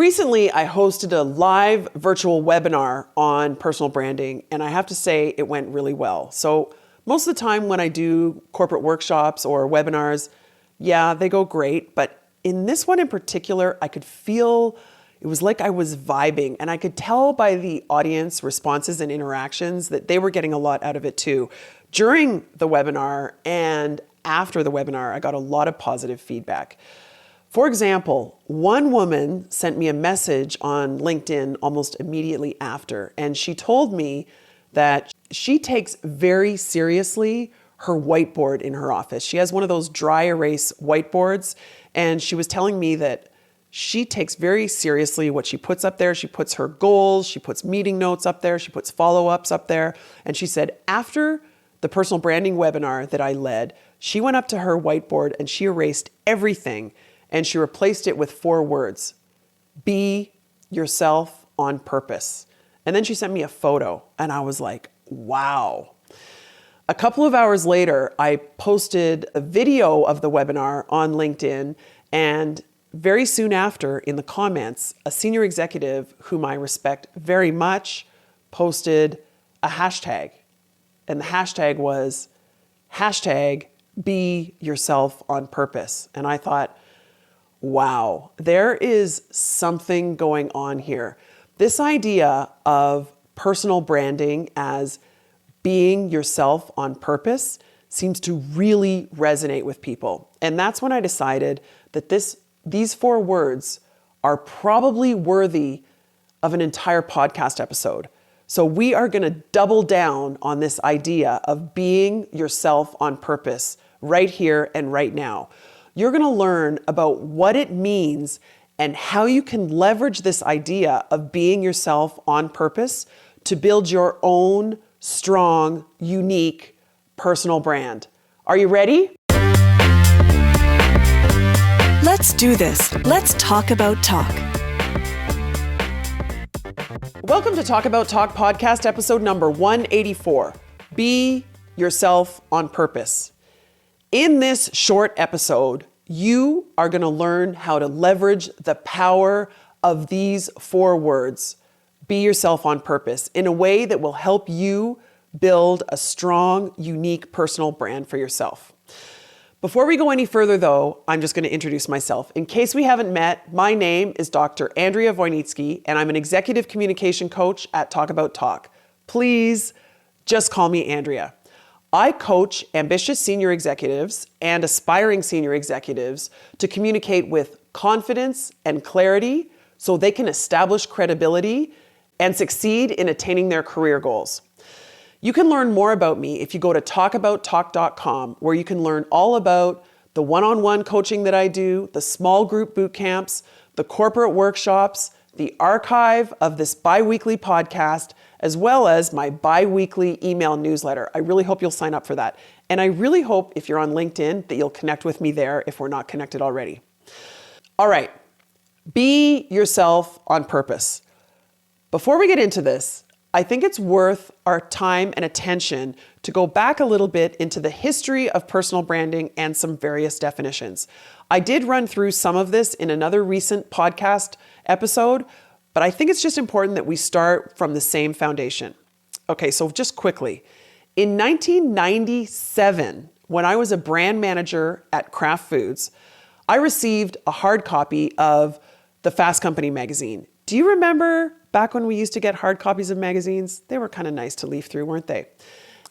Recently, I hosted a live virtual webinar on personal branding, and I have to say it went really well. So most of the time when I do corporate workshops or webinars, yeah, they go great. But in this one in particular, I could feel it was like I was vibing, and I could tell by the audience responses and interactions that they were getting a lot out of it too. During the webinar and after the webinar, I got a lot of positive feedback. For example, one woman sent me a message on LinkedIn almost immediately after, and she told me that she takes very seriously her whiteboard in her office. She has one of those dry erase whiteboards, and she was telling me that she takes very seriously what she puts up there. She puts her goals, she puts meeting notes up there, she puts follow-ups up there, and she said after the personal branding webinar that I led, she went up to her whiteboard and she erased everything. And she replaced it with 4 words: be yourself on purpose. And then she sent me a photo and I was like, wow. A couple of hours later, I posted a video of the webinar on LinkedIn, and very soon after, in the comments, a senior executive whom I respect very much posted a hashtag. And the hashtag was #be yourself on purpose. And I thought, wow, there is something going on here. This idea of personal branding as being yourself on purpose seems to really resonate with people. And that's when I decided that these 4 words are probably worthy of an entire podcast episode. So we are going to double down on this idea of being yourself on purpose right here and right now. You're going to learn about what it means and how you can leverage this idea of being yourself on purpose to build your own strong, unique personal brand. Are you ready? Let's do this. Let's talk about talk. Welcome to Talk About Talk podcast episode number 184. Be yourself on purpose. In this short episode, you are going to learn how to leverage the power of these 4 words, be yourself on purpose, in a way that will help you build a strong, unique personal brand for yourself. Before we go any further though, I'm just going to introduce myself. In case we haven't met, my name is Dr. Andrea Wojnicki, and I'm an executive communication coach at Talk About Talk. Please just call me Andrea. I coach ambitious senior executives and aspiring senior executives to communicate with confidence and clarity so they can establish credibility and succeed in attaining their career goals. You can learn more about me if you go to talkabouttalk.com, where you can learn all about the one-on-one coaching that I do, the small group boot camps, the corporate workshops, the archive of this bi-weekly podcast, as well as my bi-weekly email newsletter. I really hope you'll sign up for that. And I really hope if you're on LinkedIn that you'll connect with me there if we're not connected already. All right, be yourself on purpose. Before we get into this, I think it's worth our time and attention to go back a little bit into the history of personal branding and some various definitions. I did run through some of this in another recent podcast episode, but I think it's just important that we start from the same foundation. Okay, so just quickly. In 1997, when I was a brand manager at Kraft Foods, I received a hard copy of the Fast Company magazine. Do you remember back when we used to get hard copies of magazines? They were kind of nice to leaf through, weren't they?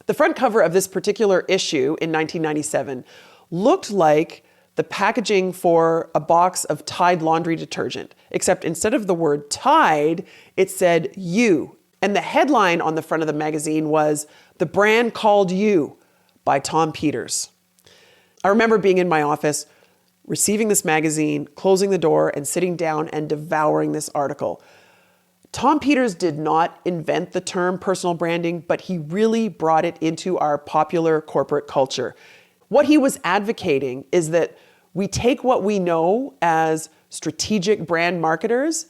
The front cover of this particular issue in 1997 looked like the packaging for a box of Tide laundry detergent, except instead of the word Tide, it said you. And the headline on the front of the magazine was "The Brand Called You" by Tom Peters. I remember being in my office, receiving this magazine, closing the door, and sitting down and devouring this article. Tom Peters did not invent the term personal branding, but he really brought it into our popular corporate culture. What he was advocating is that we take what we know as strategic brand marketers,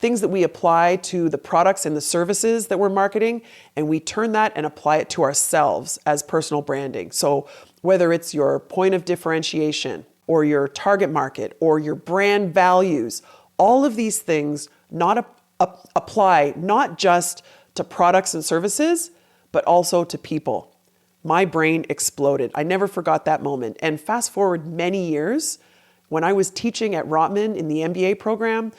things that we apply to the products and the services that we're marketing, and we turn that and apply it to ourselves as personal branding. So whether it's your point of differentiation or your target market or your brand values, all of these things apply not just to products and services, but also to people. My brain exploded. I never forgot that moment. And fast forward many years, when I was teaching at Rotman in the MBA program,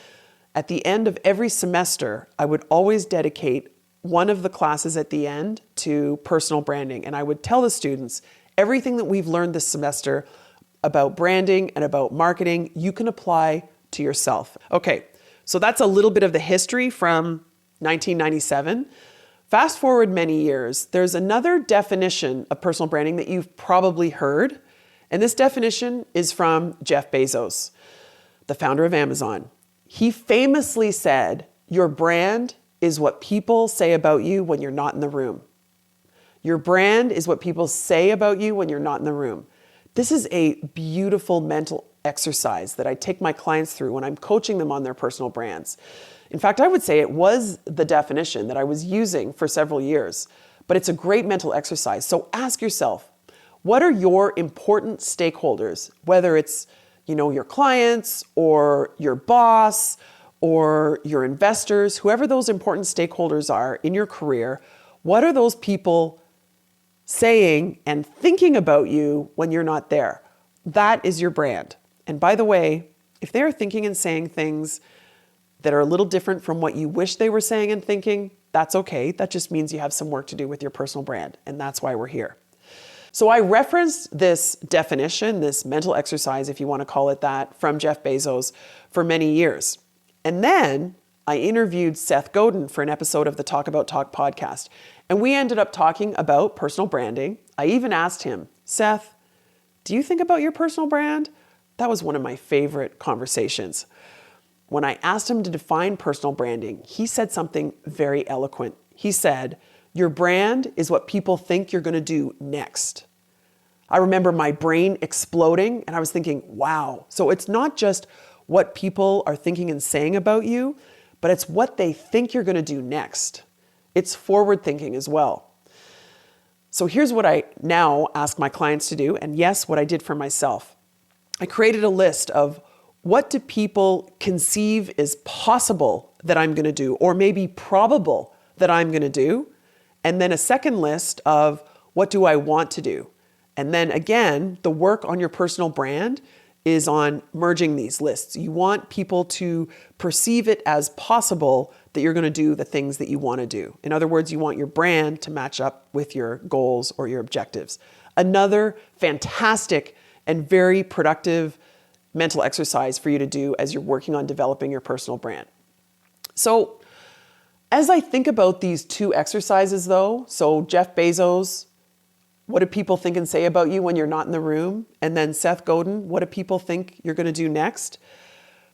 at the end of every semester, I would always dedicate one of the classes at the end to personal branding. And I would tell the students, everything that we've learned this semester about branding and about marketing, you can apply to yourself. Okay, so that's a little bit of the history from 1997. Fast forward many years, there's another definition of personal branding that you've probably heard. And this definition is from Jeff Bezos, the founder of Amazon. He famously said, your brand is what people say about you when you're not in the room. Your brand is what people say about you when you're not in the room. This is a beautiful mental exercise that I take my clients through when I'm coaching them on their personal brands. In fact, I would say it was the definition that I was using for several years, but it's a great mental exercise. So ask yourself, what are your important stakeholders, whether it's, your clients or your boss or your investors, whoever those important stakeholders are in your career, what are those people saying and thinking about you when you're not there? That is your brand. And by the way, if they're thinking and saying things that are a little different from what you wish they were saying and thinking, that's okay. That just means you have some work to do with your personal brand. And that's why we're here. So I referenced this definition, this mental exercise, if you want to call it that, from Jeff Bezos for many years. And then I interviewed Seth Godin for an episode of the Talk About Talk podcast. And we ended up talking about personal branding. I even asked him, Seth, do you think about your personal brand? That was one of my favorite conversations. When I asked him to define personal branding, he said something very eloquent. He said, your brand is what people think you're going to do next. I remember my brain exploding and I was thinking, wow. So it's not just what people are thinking and saying about you, but it's what they think you're going to do next. It's forward thinking as well. So here's what I now ask my clients to do. And yes, what I did for myself. I created a list of what do people conceive is possible that I'm going to do, or maybe probable that I'm going to do. And then a second list of what do I want to do? And then again, the work on your personal brand is on merging these lists. You want people to perceive it as possible that you're going to do the things that you want to do. In other words, you want your brand to match up with your goals or your objectives. Another fantastic and very productive mental exercise for you to do as you're working on developing your personal brand. So as I think about these two exercises though, so Jeff Bezos, what do people think and say about you when you're not in the room? And then Seth Godin, what do people think you're going to do next?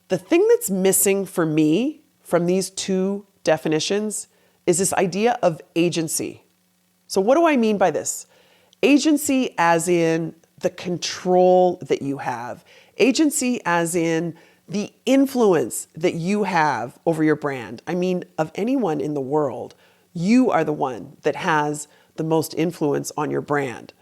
The thing that's missing for me from these two definitions is this idea of agency. So what do I mean by this? Agency as in the control that you have. Agency as in the influence that you have over your brand. I mean, of anyone in the world, you are the one that has the most influence on your brand.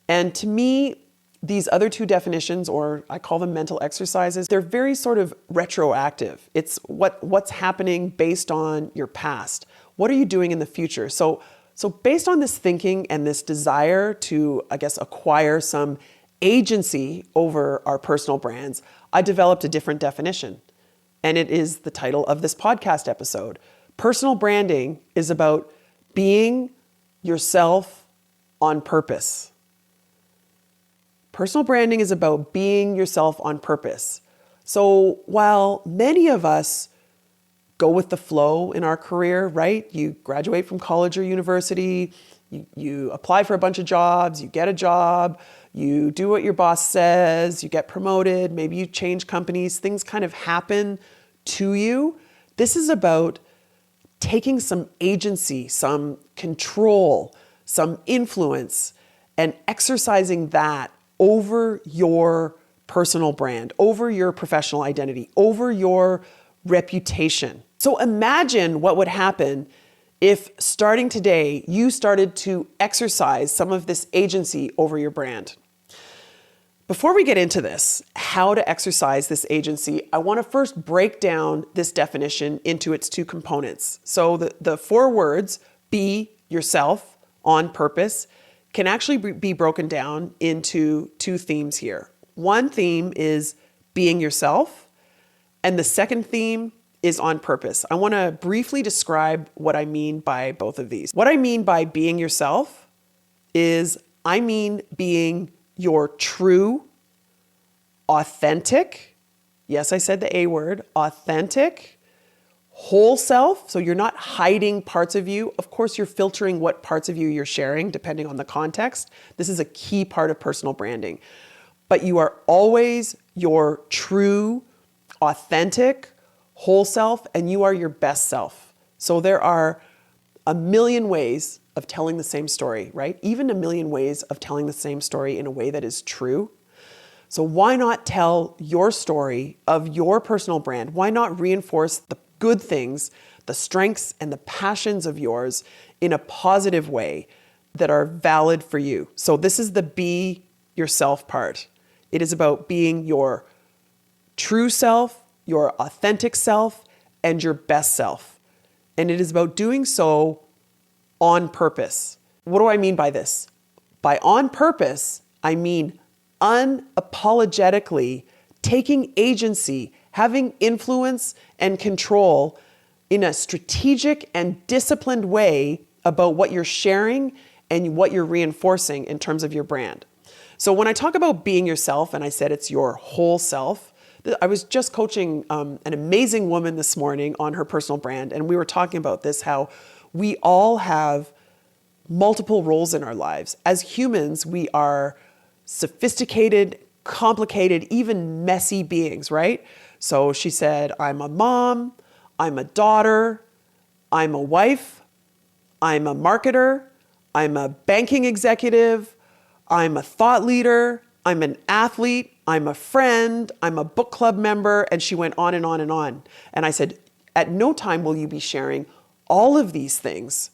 And to me, these other two definitions, or I call them mental exercises, they're very sort of retroactive. It's what's happening based on your past. What are you doing in the future? So based on this thinking and this desire to, acquire some agency over our personal brands, I developed a different definition. And it is the title of this podcast episode. Personal branding is about being yourself on purpose. Personal branding is about being yourself on purpose. So while many of us go with the flow in our career, right? You graduate from college or university, you apply for a bunch of jobs, you get a job, you do what your boss says, you get promoted, maybe you change companies, things kind of happen to you. This is about taking some agency, some control, some influence, and exercising that over your personal brand, over your professional identity, over your reputation. So imagine what would happen if starting today, you started to exercise some of this agency over your brand. Before we get into this, how to exercise this agency, I want to first break down this definition into its two components. So the four words, be yourself on purpose, can actually be broken down into two themes here. One theme is being yourself, and the second theme is on purpose. I want to briefly describe what I mean by both of these. What I mean by being yourself is I mean being your true, authentic, yes, I said the A word, authentic, whole self. So you're not hiding parts of you. Of course, you're filtering what parts of you you're sharing depending on the context. This is a key part of personal branding. But you are always your true, authentic, whole self, and you are your best self. So there are a million ways of telling the same story, right? Even a million ways of telling the same story in a way that is true. So why not tell your story of your personal brand? Why not reinforce the good things, the strengths and the passions of yours in a positive way that are valid for you? So this is the be yourself part. It is about being your true self, your authentic self, and your best self. And it is about doing so on purpose. What do I mean by this? By on purpose, I mean unapologetically taking agency, having influence and control in a strategic and disciplined way about what you're sharing and what you're reinforcing in terms of your brand. So when I talk about being yourself, and I said it's your whole self, I was just coaching an amazing woman this morning on her personal brand, and we were talking about this, how we all have multiple roles in our lives. As humans, we are sophisticated, complicated, even messy beings, right? So she said, I'm a mom, I'm a daughter, I'm a wife, I'm a marketer, I'm a banking executive, I'm a thought leader, I'm an athlete, I'm a friend, I'm a book club member, and she went on and on and on. And I said, at no time will you be sharing all of these things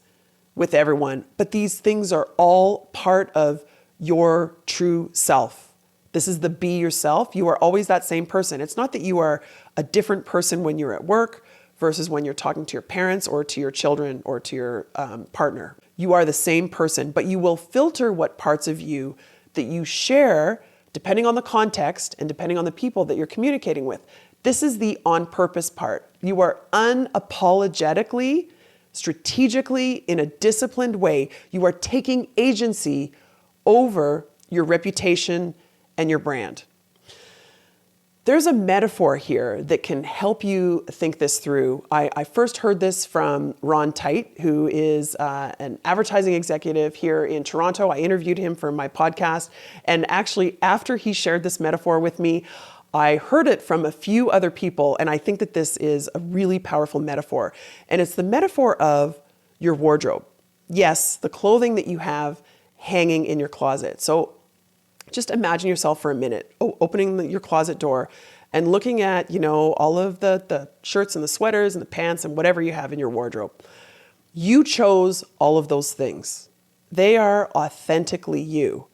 with everyone, but these things are all part of your true self. This is the be yourself. You are always that same person. It's not that you are a different person when you're at work versus when you're talking to your parents or to your children or to your partner. You are the same person, but you will filter what parts of you that you share depending on the context and depending on the people that you're communicating with. This is the on purpose part. You are unapologetically, strategically, in a disciplined way, you are taking agency over your reputation and your brand. There's a metaphor here that can help you think this through. I first heard this from Ron Tite, who is an advertising executive here in Toronto. I interviewed him for my podcast. And actually, after he shared this metaphor with me, I heard it from a few other people, and I think that this is a really powerful metaphor. And it's the metaphor of your wardrobe. Yes, the clothing that you have hanging in your closet. So just imagine yourself for a minute, opening your closet door and looking at, all of the shirts and the sweaters and the pants and whatever you have in your wardrobe. You chose all of those things. They are authentically you,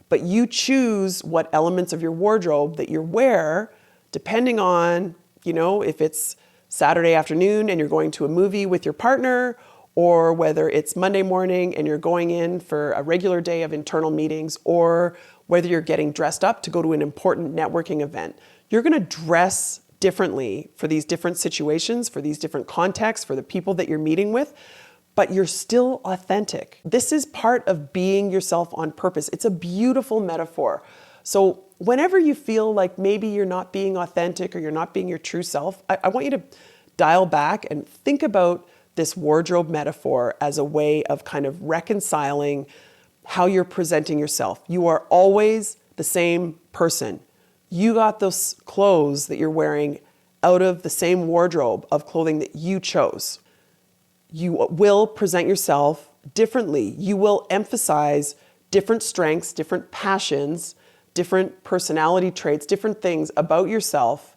but you choose what elements of your wardrobe that you wear depending on, if it's Saturday afternoon and you're going to a movie with your partner, or whether it's Monday morning and you're going in for a regular day of internal meetings, or whether you're getting dressed up to go to an important networking event. You're going to dress differently for these different situations, for these different contexts, for the people that you're meeting with, but you're still authentic. This is part of being yourself on purpose. It's a beautiful metaphor. So whenever you feel like maybe you're not being authentic or you're not being your true self, I want you to dial back and think about this wardrobe metaphor as a way of kind of reconciling how you're presenting yourself. You are always the same person. You got those clothes that you're wearing out of the same wardrobe of clothing that you chose. You will present yourself differently. You will emphasize different strengths, different passions, different personality traits, different things about yourself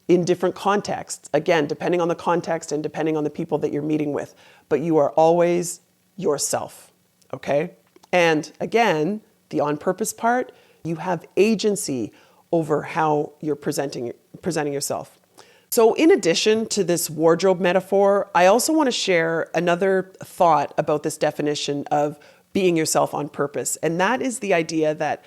in different contexts. Again, depending on the context and depending on the people that you're meeting with. But you are always yourself, okay? And again, the on purpose part, You have agency over how you're presenting yourself. So in addition to this wardrobe metaphor, I also want to share another thought about this definition of being yourself on purpose. And that is the idea that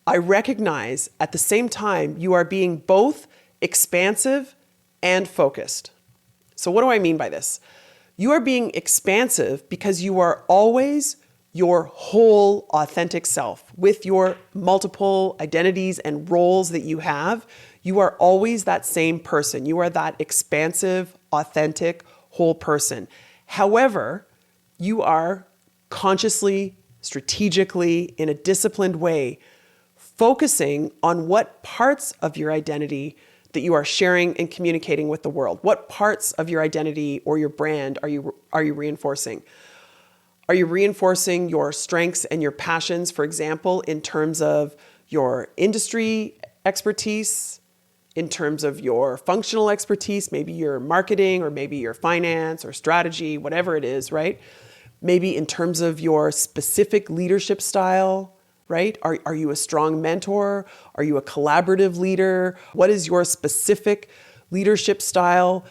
I recognize at the same time you are being both expansive and focused. So what do I mean by this? You are being expansive because you are always your whole authentic self with your multiple identities and roles that you have. You are always that same person. You are that expansive, authentic, whole person. However, you are consciously, strategically, in a disciplined way, focusing on what parts of your identity that you are sharing and communicating with the world. What parts of your identity or your brand are you reinforcing? Are you reinforcing your strengths and your passions, for example, in terms of your industry expertise, in terms of your functional expertise, maybe your marketing or maybe your finance or strategy, whatever it is, right? Maybe in terms of your specific leadership style, right? Are you a strong mentor? Are you a collaborative leader? What is your specific leadership style?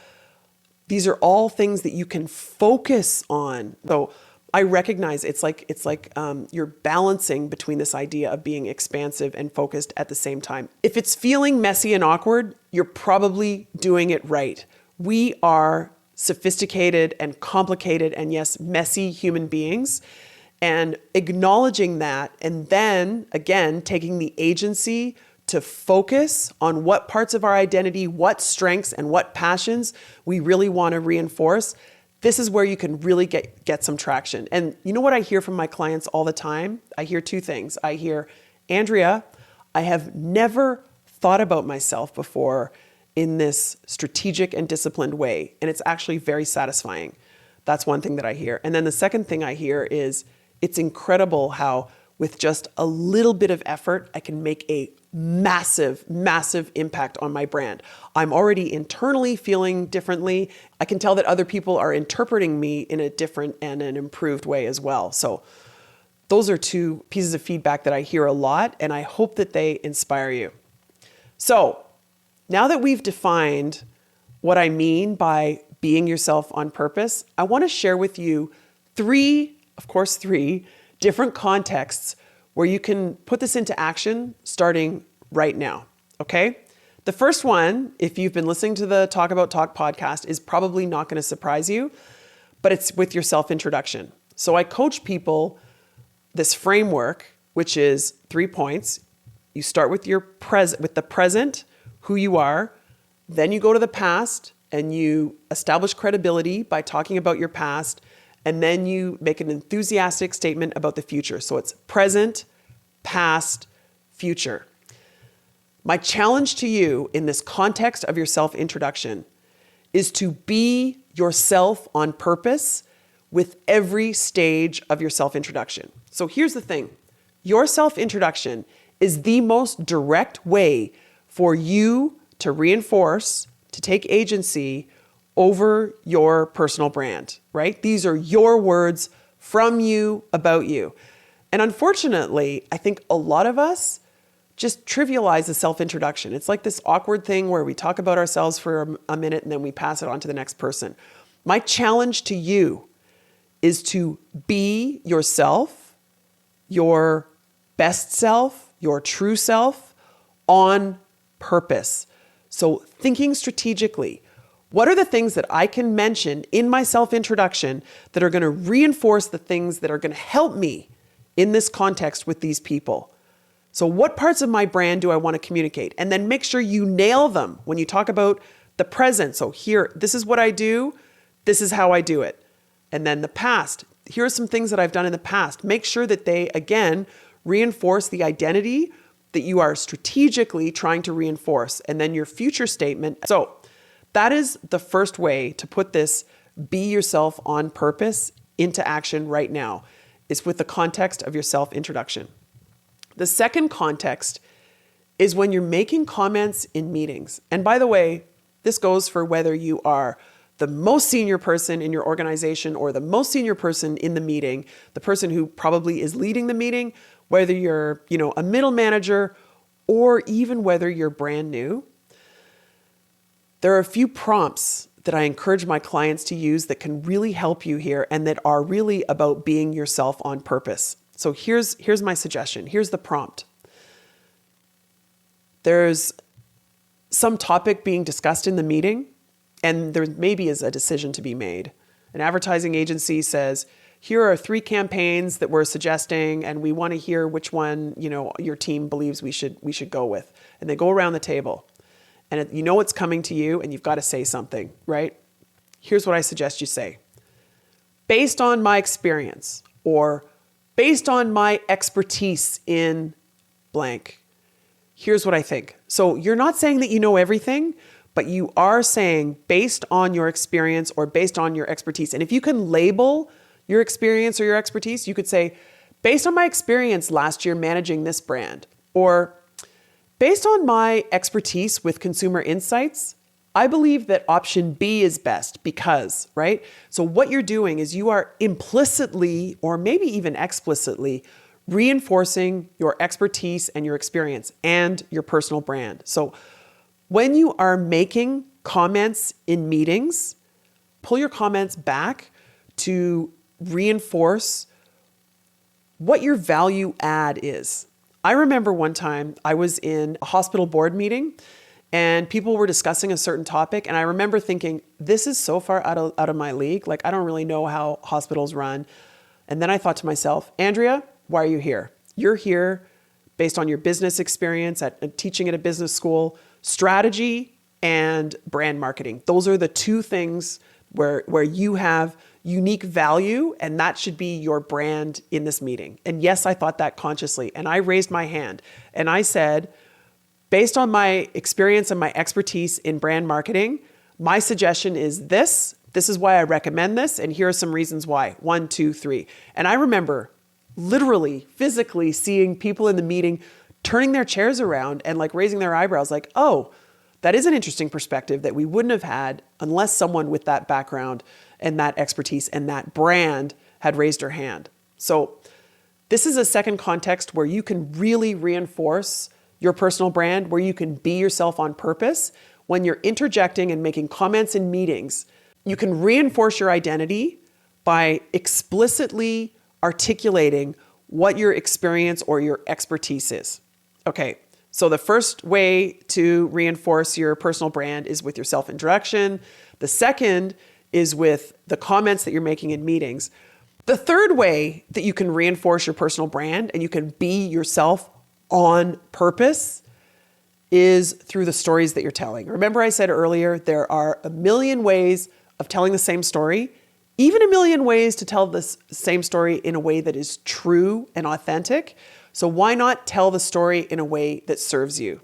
These are all things that you can focus on. So I recognize it's like you're balancing between this idea of being expansive and focused at the same time. If it's feeling messy and awkward, you're probably doing it right. We are sophisticated and complicated and yes, messy human beings. And acknowledging that, and then again, taking the agency to focus on what parts of our identity, what strengths and what passions we really want to reinforce. This is where you can really get some traction. And you know what I hear from my clients all the time? I hear two things. I hear, Andrea, I have never thought about myself before in this strategic and disciplined way. And it's actually very satisfying. That's one thing that I hear. And then the second thing I hear is, it's incredible how with just a little bit of effort, I can make a massive, massive impact on my brand. I'm already internally feeling differently. I can tell that other people are interpreting me in a different and an improved way as well. So those are two pieces of feedback that I hear a lot, and I hope that they inspire you. So now that we've defined what I mean by being yourself on purpose, I want to share with you three different contexts where you can put this into action starting right now, okay? The first one, if you've been listening to the Talk About Talk podcast, is probably not going to surprise you, but it's with your self-introduction. So I coach people this framework, which is 3 points. You start with with the present, who you are, then you go to the past and you establish credibility by talking about your past, and then you make an enthusiastic statement about the future. So it's present, past, future. My challenge to you in this context of your self-introduction is to be yourself on purpose with every stage of your self-introduction. So here's the thing. Your self-introduction is the most direct way for you to reinforce, to take agency over your personal brand, right? These are your words from you, about you. And unfortunately, I think a lot of us just trivialize the self-introduction. It's like this awkward thing where we talk about ourselves for a minute and then we pass it on to the next person. My challenge to you is to be yourself, your best self, your true self on purpose. So thinking strategically, what are the things that I can mention in my self-introduction that are going to reinforce the things that are going to help me in this context with these people? So what parts of my brand do I want to communicate? And then make sure you nail them when you talk about the present. So here, this is what I do. This is how I do it. And then the past. Here are some things that I've done in the past. Make sure that they, again, reinforce the identity that you are strategically trying to reinforce. And then your future statement. So that is the first way to put this be yourself on purpose into action right now, is with the context of your self-introduction. The second context is when you're making comments in meetings. And by the way, this goes for whether you are the most senior person in your organization or the most senior person in the meeting, the person who probably is leading the meeting, whether you're, a middle manager or even whether you're brand new, there are a few prompts that I encourage my clients to use that can really help you here and that are really about being yourself on purpose. So here's my suggestion. Here's the prompt. There's some topic being discussed in the meeting, and there maybe is a decision to be made. An advertising agency says, here are 3 campaigns that we're suggesting, and we want to hear which one, your team believes we should go with. And they go around the table. And it's coming to you, and you've got to say something, right? Here's what I suggest you say. Based on my experience, or based on my expertise in blank, here's what I think. So you're not saying that you know everything, but you are saying based on your experience or based on your expertise. And if you can label your experience or your expertise, you could say, based on my experience last year managing this brand, or based on my expertise with consumer insights, I believe that option B is best because, right? So what you're doing is you are implicitly or maybe even explicitly reinforcing your expertise and your experience and your personal brand. So when you are making comments in meetings, pull your comments back to reinforce what your value add is. I remember one time I was in a hospital board meeting and people were discussing a certain topic. And I remember thinking, this is so far out of my league. Like, I don't really know how hospitals run. And then I thought to myself, Andrea, why are you here? You're here based on your business experience at teaching at a business school, strategy and brand marketing. Those are the 2 things where you have unique value, and that should be your brand in this meeting. And yes, I thought that consciously. And I raised my hand and I said, based on my experience and my expertise in brand marketing, my suggestion is this. This is why I recommend this. And here are some reasons why. 1, 2, 3. And I remember literally, physically seeing people in the meeting turning their chairs around and like raising their eyebrows like, oh, that is an interesting perspective that we wouldn't have had unless someone with that background and that expertise and that brand had raised her hand. So this is a second context where you can really reinforce your personal brand, where you can be yourself on purpose. When you're interjecting and making comments in meetings, you can reinforce your identity by explicitly articulating what your experience or your expertise is. Okay, so the first way to reinforce your personal brand is with your self-introduction. The second is with the comments that you're making in meetings. The third way that you can reinforce your personal brand and you can be yourself on purpose is through the stories that you're telling. Remember I said earlier, there are a million ways of telling the same story, even a million ways to tell this same story in a way that is true and authentic. So why not tell the story in a way that serves you?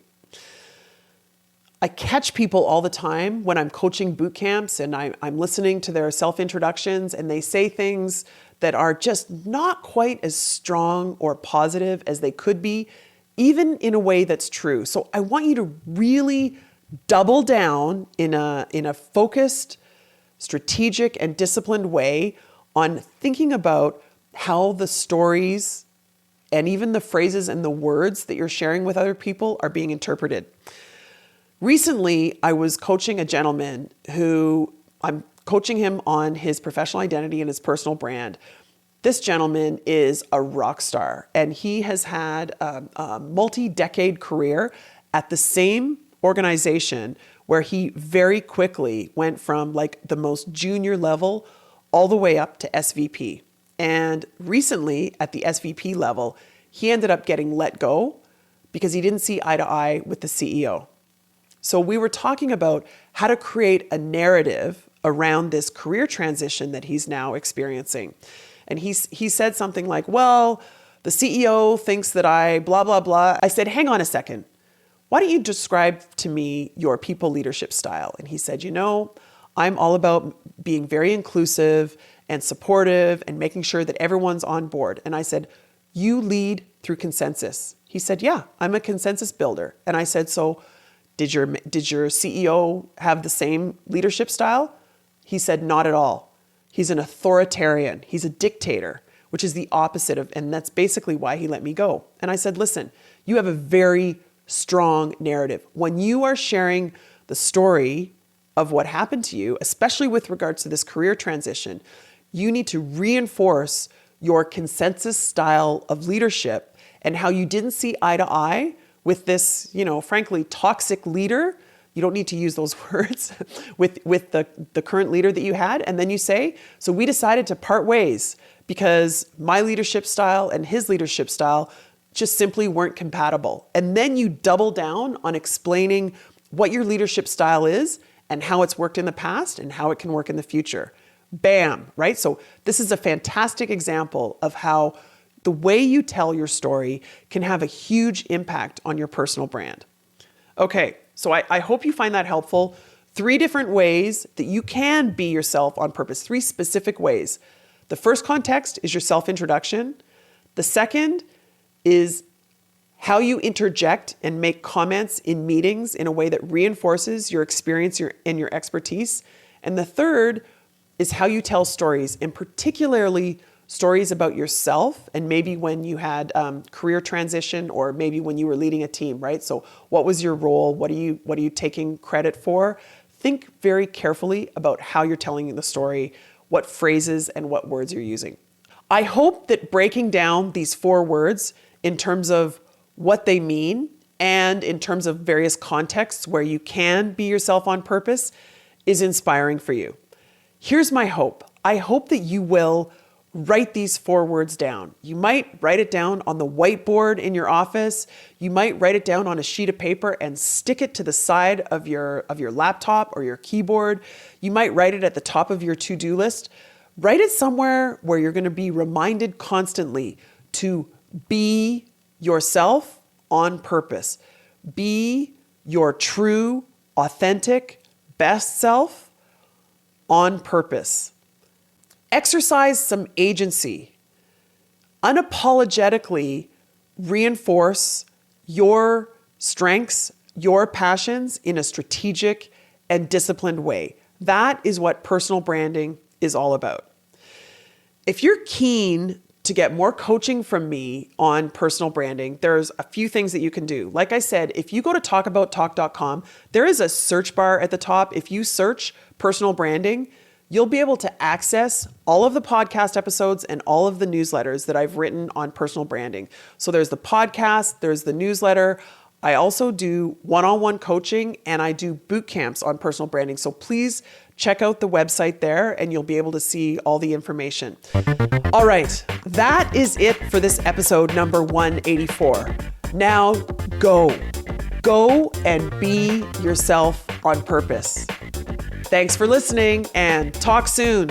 I catch people all the time when I'm coaching boot camps and I'm listening to their self-introductions and they say things that are just not quite as strong or positive as they could be, even in a way that's true. So I want you to really double down in a focused, strategic, and disciplined way on thinking about how the stories and even the phrases and the words that you're sharing with other people are being interpreted. Recently, I was coaching a gentleman who I'm coaching him on his professional identity and his personal brand. This gentleman is a rock star, and he has had a multi-decade career at the same organization where he very quickly went from like the most junior level all the way up to SVP. And recently at the SVP level, he ended up getting let go because he didn't see eye to eye with the CEO. So we were talking about how to create a narrative around this career transition that he's now experiencing. And he said something like, well, the CEO thinks that I blah, blah, blah. I said, hang on a second. Why don't you describe to me your people leadership style? And he said, I'm all about being very inclusive and supportive and making sure that everyone's on board. And I said, you lead through consensus. He said, yeah, I'm a consensus builder. And I said, so did your CEO have the same leadership style? He said, not at all. He's an authoritarian. He's a dictator. which is the opposite of, and that's basically why he let me go. And I said, listen, you have a very strong narrative. When you are sharing the story of what happened to you, especially with regards to this career transition, you need to reinforce your consensus style of leadership and how you didn't see eye to eye with this, frankly, toxic leader. You don't need to use those words with the current leader that you had. And then you say, so we decided to part ways because my leadership style and his leadership style just simply weren't compatible. And then you double down on explaining what your leadership style is and how it's worked in the past and how it can work in the future. Bam, right? So this is a fantastic example of how the way you tell your story can have a huge impact on your personal brand. Okay, so I hope you find that helpful. 3 different ways that you can be yourself on purpose, 3 specific ways. The first context is your self-introduction. The second is how you interject and make comments in meetings in a way that reinforces your experience and your expertise. And the third is how you tell stories, and particularly stories about yourself and maybe when you had career transition or maybe when you were leading a team, right? So what was your role? What are you taking credit for? Think very carefully about how you're telling the story, what phrases and what words you're using. I hope that breaking down these 4 words in terms of what they mean and in terms of various contexts where you can be yourself on purpose is inspiring for you. Here's my hope. I hope that you will write these 4 words down. You might write it down on the whiteboard in your office. You might write it down on a sheet of paper and stick it to the side of your laptop or your keyboard. You might write it at the top of your to-do list. Write it somewhere where you're going to be reminded constantly to be yourself on purpose. Be your true, authentic, best self on purpose. Exercise some agency. Unapologetically reinforce your strengths, your passions in a strategic and disciplined way. That is what personal branding is all about. If you're keen to get more coaching from me on personal branding, there's a few things that you can do. Like I said, if you go to talkabouttalk.com, there is a search bar at the top. If you search personal branding, you'll be able to access all of the podcast episodes and all of the newsletters that I've written on personal branding. So there's the podcast, there's the newsletter. I also do one-on-one coaching and I do boot camps on personal branding. So please check out the website there and you'll be able to see all the information. All right, that is it for this episode number 184. Now go and be yourself on purpose. Thanks for listening and talk soon.